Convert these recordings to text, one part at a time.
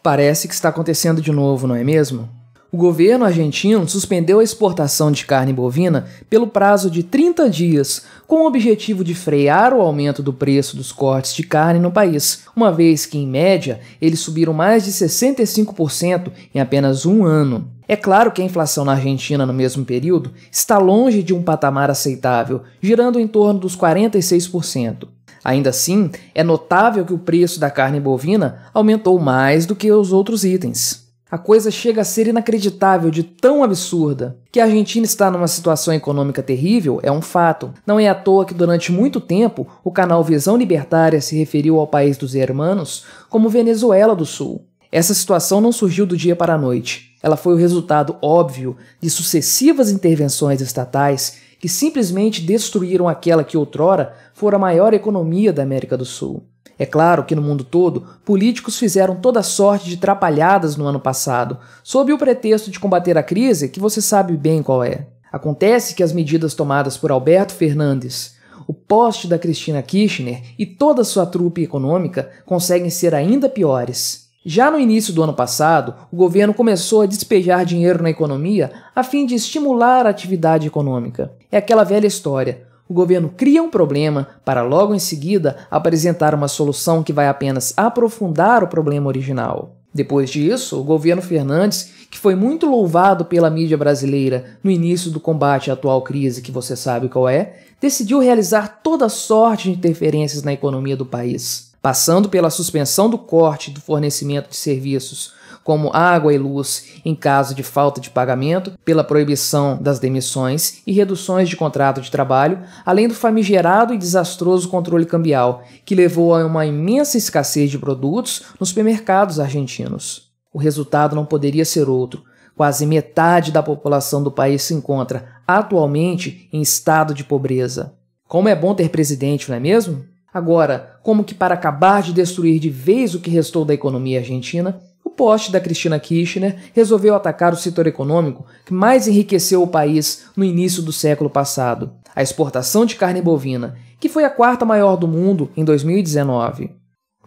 Parece que está acontecendo de novo, não é mesmo? O governo argentino suspendeu a exportação de carne bovina pelo prazo de 30 dias, com o objetivo de frear o aumento do preço dos cortes de carne no país, uma vez que, em média, eles subiram mais de 65% em apenas um ano. É claro que a inflação na Argentina no mesmo período está longe de um patamar aceitável, girando em torno dos 46%. Ainda assim, é notável que o preço da carne bovina aumentou mais do que os outros itens. A coisa chega a ser inacreditável de tão absurda. Que a Argentina está numa situação econômica terrível é um fato. Não é à toa que durante muito tempo o canal Visão Libertária se referiu ao país dos hermanos como Venezuela do Sul. Essa situação não surgiu do dia para a noite. Ela foi o resultado óbvio de sucessivas intervenções estatais que simplesmente destruíram aquela que outrora fora a maior economia da América do Sul. É claro que no mundo todo, políticos fizeram toda sorte de trapalhadas no ano passado, sob o pretexto de combater a crise que você sabe bem qual é. Acontece que as medidas tomadas por Alberto Fernandes, o poste da Cristina Kirchner e toda sua trupe econômica conseguem ser ainda piores. Já no início do ano passado, o governo começou a despejar dinheiro na economia a fim de estimular a atividade econômica. É aquela velha história. O governo cria um problema para logo em seguida apresentar uma solução que vai apenas aprofundar o problema original. Depois disso, o governo Fernandes, que foi muito louvado pela mídia brasileira no início do combate à atual crise, que você sabe qual é, decidiu realizar toda sorte de interferências na economia do país, passando pela suspensão do corte do fornecimento de serviços como água e luz em caso de falta de pagamento, pela proibição das demissões e reduções de contrato de trabalho, além do famigerado e desastroso controle cambial, que levou a uma imensa escassez de produtos nos supermercados argentinos. O resultado não poderia ser outro. Quase metade da população do país se encontra atualmente em estado de pobreza. Como é bom ter presidente, não é mesmo? Agora, como que para acabar de destruir de vez o que restou da economia argentina, o poste da Cristina Kirchner resolveu atacar o setor econômico que mais enriqueceu o país no início do século passado, a exportação de carne bovina, que foi a quarta maior do mundo em 2019.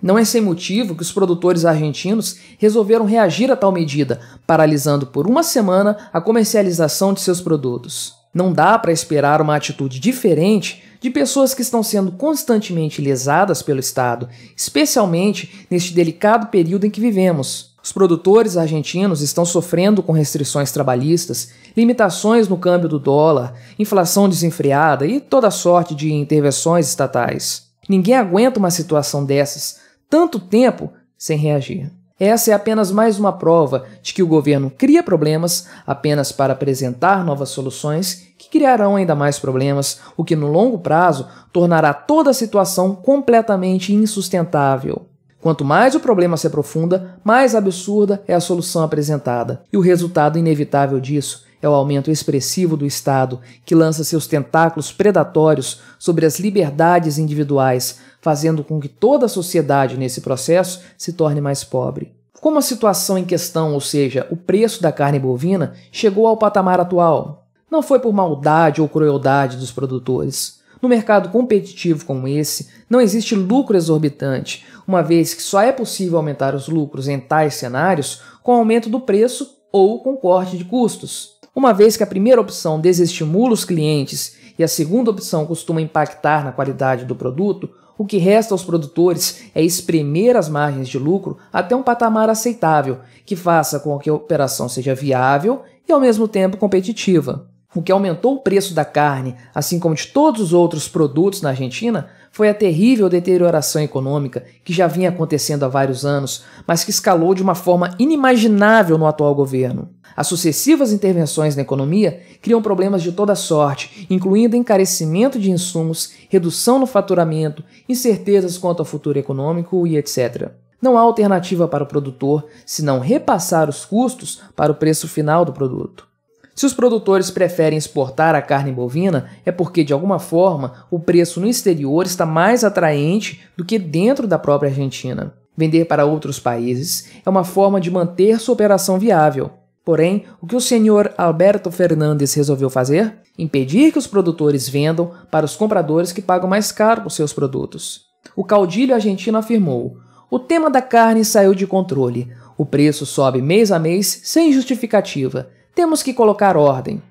Não é sem motivo que os produtores argentinos resolveram reagir a tal medida, paralisando por uma semana a comercialização de seus produtos. Não dá para esperar uma atitude diferente de pessoas que estão sendo constantemente lesadas pelo Estado, especialmente neste delicado período em que vivemos. Os produtores argentinos estão sofrendo com restrições trabalhistas, limitações no câmbio do dólar, inflação desenfreada e toda sorte de intervenções estatais. Ninguém aguenta uma situação dessas tanto tempo sem reagir. Essa é apenas mais uma prova de que o governo cria problemas apenas para apresentar novas soluções que criarão ainda mais problemas, o que no longo prazo tornará toda a situação completamente insustentável. Quanto mais o problema se aprofunda, mais absurda é a solução apresentada. E o resultado inevitável disso é o aumento expressivo do Estado, que lança seus tentáculos predatórios sobre as liberdades individuais, fazendo com que toda a sociedade nesse processo se torne mais pobre. Como a situação em questão, ou seja, o preço da carne bovina, chegou ao patamar atual? Não foi por maldade ou crueldade dos produtores. No mercado competitivo como esse, não existe lucro exorbitante, uma vez que só é possível aumentar os lucros em tais cenários com aumento do preço ou com corte de custos. Uma vez que a primeira opção desestimula os clientes e a segunda opção costuma impactar na qualidade do produto, o que resta aos produtores é espremer as margens de lucro até um patamar aceitável, que faça com que a operação seja viável e ao mesmo tempo competitiva. O que aumentou o preço da carne, assim como de todos os outros produtos na Argentina, foi a terrível deterioração econômica que já vinha acontecendo há vários anos, mas que escalou de uma forma inimaginável no atual governo. As sucessivas intervenções na economia criam problemas de toda sorte, incluindo encarecimento de insumos, redução no faturamento, incertezas quanto ao futuro econômico e etc. Não há alternativa para o produtor senão repassar os custos para o preço final do produto. Se os produtores preferem exportar a carne bovina, é porque, de alguma forma, o preço no exterior está mais atraente do que dentro da própria Argentina. Vender para outros países é uma forma de manter sua operação viável. Porém, o que o senhor Alberto Fernandes resolveu fazer? Impedir que os produtores vendam para os compradores que pagam mais caro por seus produtos. O caudilho argentino afirmou: "O tema da carne saiu de controle. O preço sobe mês a mês sem justificativa. Temos que colocar ordem.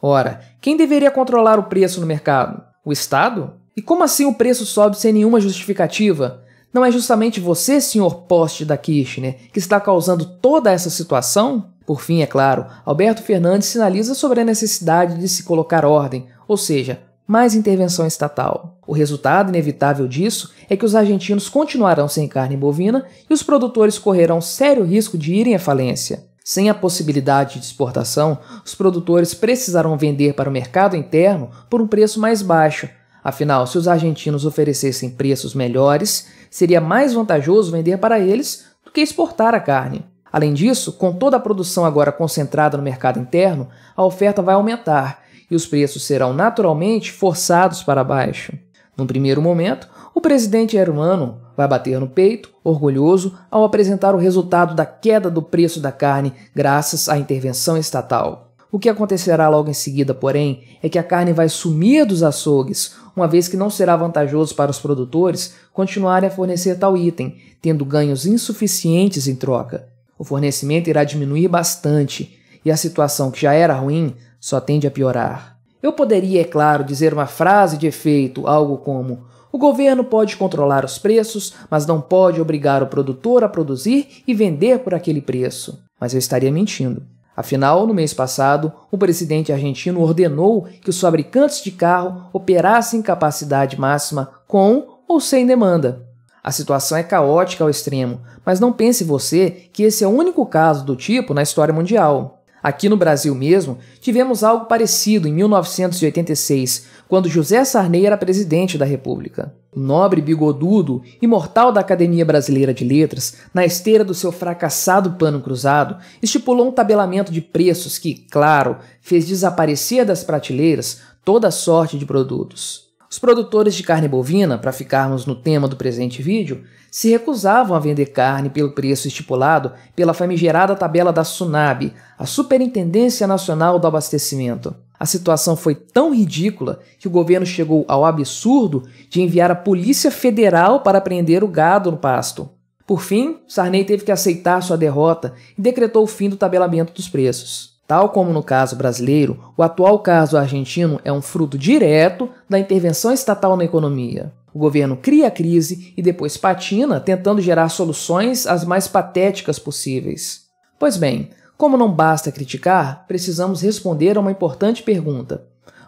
Ora, quem deveria controlar o preço no mercado? O Estado? E como assim o preço sobe sem nenhuma justificativa? Não é justamente você, senhor Poste da Kirchner, que está causando toda essa situação? Por fim, é claro, Alberto Fernandes sinaliza sobre a necessidade de se colocar ordem, ou seja, mais intervenção estatal. O resultado inevitável disso é que os argentinos continuarão sem carne bovina e os produtores correrão sério risco de irem à falência. Sem a possibilidade de exportação, os produtores precisarão vender para o mercado interno por um preço mais baixo. Afinal, se os argentinos oferecessem preços melhores, seria mais vantajoso vender para eles do que exportar a carne. Além disso, com toda a produção agora concentrada no mercado interno, a oferta vai aumentar e os preços serão naturalmente forçados para baixo. Num primeiro momento, o presidente Erumano vai bater no peito, orgulhoso, ao apresentar o resultado da queda do preço da carne graças à intervenção estatal. O que acontecerá logo em seguida, porém, é que a carne vai sumir dos açougues, uma vez que não será vantajoso para os produtores continuarem a fornecer tal item, tendo ganhos insuficientes em troca. O fornecimento irá diminuir bastante e a situação que já era ruim só tende a piorar. Eu poderia, é claro, dizer uma frase de efeito, algo como: o governo pode controlar os preços, mas não pode obrigar o produtor a produzir e vender por aquele preço. Mas eu estaria mentindo. Afinal, no mês passado, o presidente argentino ordenou que os fabricantes de carro operassem em capacidade máxima com ou sem demanda. A situação é caótica ao extremo, mas não pense você que esse é o único caso do tipo na história mundial. Aqui no Brasil mesmo, tivemos algo parecido em 1986, quando José Sarney era presidente da República. O nobre bigodudo, imortal da Academia Brasileira de Letras, na esteira do seu fracassado Plano Cruzado, estipulou um tabelamento de preços que, claro, fez desaparecer das prateleiras toda sorte de produtos. Os produtores de carne bovina, para ficarmos no tema do presente vídeo, se recusavam a vender carne pelo preço estipulado pela famigerada tabela da SUNAB, a Superintendência Nacional do Abastecimento. A situação foi tão ridícula que o governo chegou ao absurdo de enviar a Polícia Federal para prender o gado no pasto. Por fim, Sarney teve que aceitar sua derrota e decretou o fim do tabelamento dos preços. Tal como no caso brasileiro, o atual caso argentino é um fruto direto da intervenção estatal na economia. O governo cria a crise e depois patina, tentando gerar soluções as mais patéticas possíveis. Pois bem, como não basta criticar, precisamos responder a uma importante pergunta.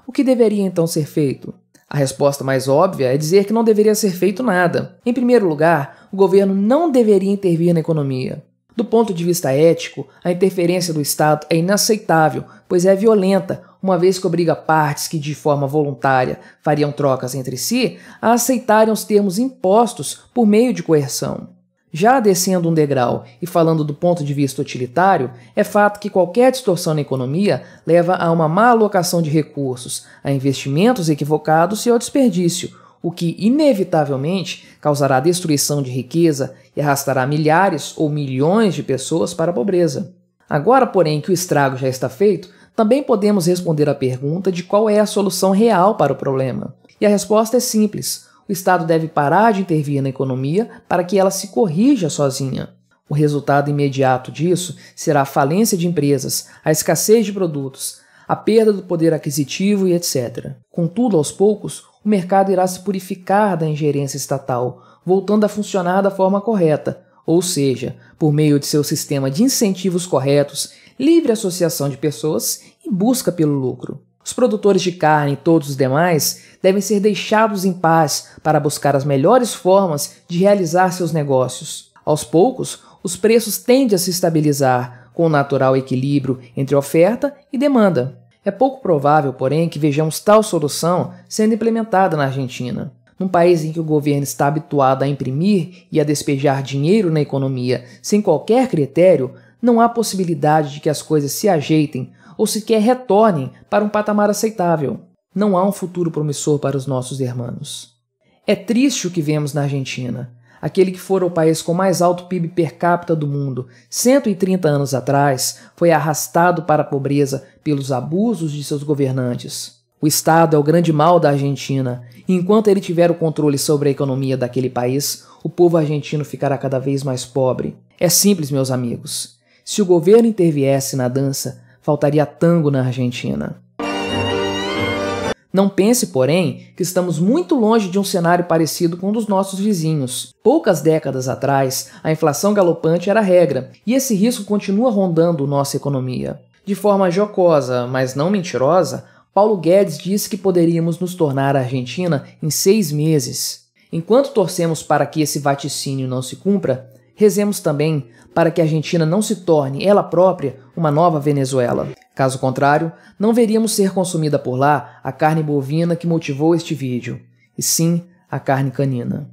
O que deveria então ser feito? A resposta mais óbvia é dizer que não deveria ser feito nada. Em primeiro lugar, o governo não deveria intervir na economia. Do ponto de vista ético, a interferência do Estado é inaceitável, pois é violenta, uma vez que obriga partes que, de forma voluntária, fariam trocas entre si, a aceitarem os termos impostos por meio de coerção. Já descendo um degrau e falando do ponto de vista utilitário, é fato que qualquer distorção na economia leva a uma má alocação de recursos, a investimentos equivocados e ao desperdício, o que, inevitavelmente, causará destruição de riqueza e arrastará milhares ou milhões de pessoas para a pobreza. Agora, porém, que o estrago já está feito, também podemos responder à pergunta de qual é a solução real para o problema. E a resposta é simples: o Estado deve parar de intervir na economia para que ela se corrija sozinha. O resultado imediato disso será a falência de empresas, a escassez de produtos, a perda do poder aquisitivo e etc. Contudo, aos poucos, o mercado irá se purificar da ingerência estatal, voltando a funcionar da forma correta, ou seja, por meio de seu sistema de incentivos corretos, livre associação de pessoas e busca pelo lucro. Os produtores de carne e todos os demais devem ser deixados em paz para buscar as melhores formas de realizar seus negócios. Aos poucos, os preços tendem a se estabilizar, com o natural equilíbrio entre oferta e demanda. É pouco provável, porém, que vejamos tal solução sendo implementada na Argentina. Num país em que o governo está habituado a imprimir e a despejar dinheiro na economia sem qualquer critério, não há possibilidade de que as coisas se ajeitem ou sequer retornem para um patamar aceitável. Não há um futuro promissor para os nossos irmãos. É triste o que vemos na Argentina. Aquele que fora o país com mais alto PIB per capita do mundo 130 anos atrás, foi arrastado para a pobreza pelos abusos de seus governantes. O Estado é o grande mal da Argentina, e enquanto ele tiver o controle sobre a economia daquele país, o povo argentino ficará cada vez mais pobre. É simples, meus amigos. Se o governo interviesse na dança, faltaria tango na Argentina. Não pense, porém, que estamos muito longe de um cenário parecido com um dos nossos vizinhos. Poucas décadas atrás, a inflação galopante era a regra, e esse risco continua rondando nossa economia. De forma jocosa, mas não mentirosa, Paulo Guedes disse que poderíamos nos tornar a Argentina em 6 meses. Enquanto torcemos para que esse vaticínio não se cumpra, rezemos também para que a Argentina não se torne, ela própria, uma nova Venezuela. Caso contrário, não veríamos ser consumida por lá a carne bovina que motivou este vídeo, e sim a carne canina.